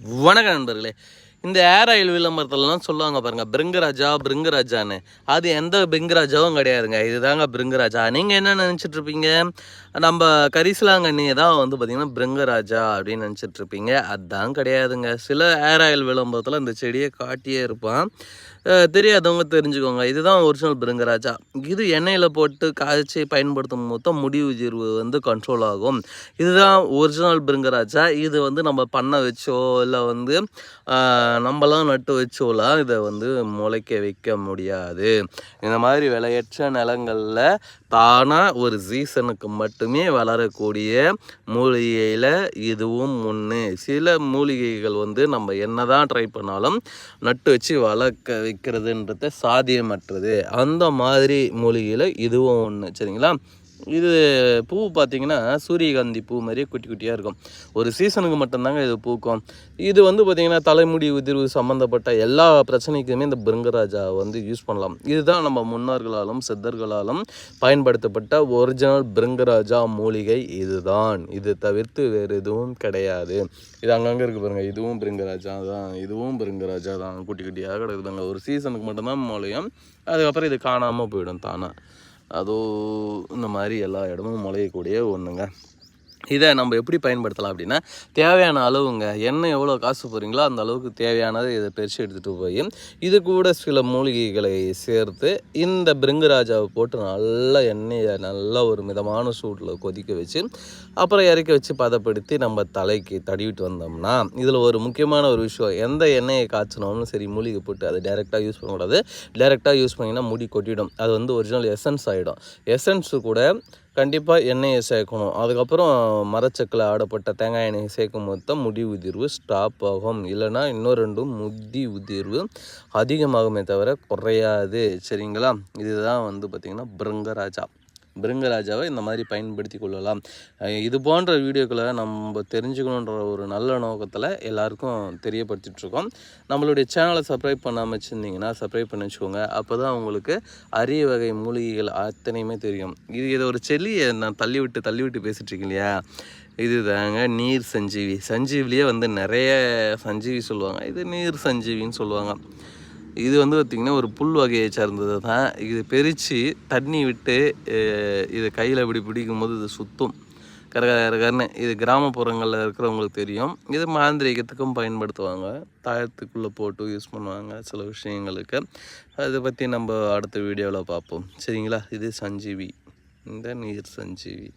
வணக்கம் நண்பர்களே. இந்த ஏர் ஆயில் விளம்பரத்துலலாம் சொல்லுவாங்க பாருங்கள், பிருங்கராஜான்னு. அது எந்த பிருங்கராஜாவும் கிடையாதுங்க. இதுதாங்க பிருங்கராஜா. நீங்கள் என்ன நினச்சிட்ருப்பீங்க, நம்ம கரிசலாங்கண்ணியை தான் வந்து பார்த்திங்கன்னா பிருங்கராஜா அப்படின்னு நினச்சிட்ருப்பீங்க. அதுதான் கிடையாதுங்க. சில ஏர் ஆயில் விளம்பரத்தில் இந்த செடியை காட்டியே இருப்பான். தெரியாதவங்க தெரிஞ்சுக்கோங்க, இதுதான் ஒரிஜினல் பிருங்கராஜா. இது எண்ணெயில் போட்டு காய்ச்சி பயன்படுத்தும் போது முடி உதிர்வு வந்து கண்ட்ரோல் ஆகும். இதுதான் ஒரிஜினல் பிருங்கராஜா. இது வந்து நம்ம பண்ண வச்சோ இல்லை வந்து நம்மளாம் நட்டு வச்சோலாம் இதை வந்து முளைக்க வைக்க முடியாது. இந்த மாதிரி விளையற்ற நிலங்களில் தானாக ஒரு சீசனுக்கு மட்டுமே வளரக்கூடிய மூலிகையில் இதுவும் ஒன்று. சில மூலிகைகள் வந்து நம்ம என்ன தான் ட்ரை பண்ணாலும் நட்டு வச்சு வளர்க்க வைக்கிறதுன்றது சாத்தியமற்றது. அந்த மாதிரி மூலிகையில் இதுவும் ஒன்று. சரிங்களா? இது பூ பார்த்திங்கன்னா சூரியகாந்தி பூ மாதிரியே குட்டி குட்டியாக இருக்கும். ஒரு சீசனுக்கு மட்டும்தாங்க இது பூக்கும். இது வந்து பார்த்திங்கன்னா தலைமுடி உதிர்வு சம்மந்தப்பட்ட எல்லா பிரச்சனைக்குமே இந்த பிருங்கராஜா வந்து யூஸ் பண்ணலாம். இதுதான் நம்ம முன்னோர்களாலும் சித்தர்களாலும் பயன்படுத்தப்பட்ட ஒரிஜினல் பிருங்கராஜா மூலிகை இதுதான். இது தவிர்த்து வேறு எதுவும் கிடையாது. இது அங்கங்கே இருக்குது பாருங்கள், இதுவும் பிருங்கராஜா தான், இதுவும் பிருங்கராஜா தான். குட்டி குட்டியாக கிடக்குதுங்க. ஒரு சீசனுக்கு மட்டும்தான் முளையும். அதுக்கப்புறம் இது காணாமல் போயிடும் தானே. இந்த மாதிரி எல்லா இடமும் முளையக்கூடிய ஒன்றுங்க. இதை நம்ம எப்படி பயன்படுத்தலாம் அப்படின்னா, தேவையான அளவுங்க. எண்ணெய் எவ்வளோ காசு போகிறீங்களோ அந்த அளவுக்கு தேவையானதை இதை பறித்து எடுத்துகிட்டு போய் இது கூட சில மூலிகைகளை சேர்த்து இந்த பிருங்கராஜாவை போட்டு நல்லா எண்ணெயை நல்லா ஒரு மிதமான சூட்டில் கொதிக்க வச்சு அப்புறம் இறக்கி வச்சு பதப்படுத்தி நம்ம தலைக்கு தடவிட்டு வந்தோம்னா, இதில் ஒரு முக்கியமான ஒரு விஷயம், எந்த எண்ணெயை காய்ச்சினோம்னு சரி மூலிகை போட்டு அதை டைரெக்டாக யூஸ் பண்ணக்கூடாது. டைரெக்டாக யூஸ் பண்ணிங்கன்னா முடி கொட்டிடும். அது வந்து ஒரிஜினல் எசன்ஸ் ஆகிடும். எசன்ஸு கூட கண்டிப்பாக எண்ணெயை சேர்க்கணும். அதுக்கப்புறம் மரச்சக்கில் ஆடப்பட்ட தேங்காய் எண்ணெயை சேர்க்கும் போது தான் முடி உதிர்வு ஸ்டாப் ஆகும். இல்லைனா இன்னும் ரெண்டும் முடி உதிர்வு அதிகமாகுமே தவிர குறையாது. சரிங்களா? இதுதான் வந்து பார்த்திங்கன்னா பிருங்கராஜாவை இந்த மாதிரி பயன்படுத்தி கொள்ளலாம். இது போன்ற வீடியோக்களை நம்ம தெரிஞ்சுக்கணுன்ற ஒரு நல்ல நோக்கத்தில் எல்லாருக்கும் தெரியப்படுத்திகிட்ருக்கோம். நம்மளுடைய சேனலை சப்ஸ்கிரைப் பண்ணாமல் வச்சுருந்தீங்கன்னா சப்ஸ்கிரைப் பண்ணி வச்சுக்கோங்க. அப்போ தான் உங்களுக்கு அரிய வகை மூலிகைகள் அத்தனையுமே தெரியும். இதை ஒரு செல்லியை நான் தள்ளி விட்டு பேசிகிட்ருக்கேன் இல்லையா, இது தாங்க நீர் சஞ்சீவிலேயே வந்து நிறைய சஞ்சீவி சொல்லுவாங்க. இது நீர் சஞ்சீவின்னு சொல்லுவாங்க. இது வந்து பார்த்திங்கன்னா ஒரு புல் வகையை சார்ந்தது தான். இது பறித்து தண்ணி விட்டு இது கையில் இப்படி பிடிக்கும்போது இது சுற்றும் கரகரன்னு. இது கிராமப்புறங்களில் இருக்கிறவங்களுக்கு தெரியும். இது மாந்திரிகத்துக்கும் பயன்படுத்துவாங்க. தாயத்துக்குள்ளே போட்டு யூஸ் பண்ணுவாங்க சில விஷயங்களுக்கு. அதை பற்றி நம்ம அடுத்த வீடியோவில் பார்ப்போம். சரிங்களா? இது சஞ்சீவி, இந்த நீர் சஞ்சீவி.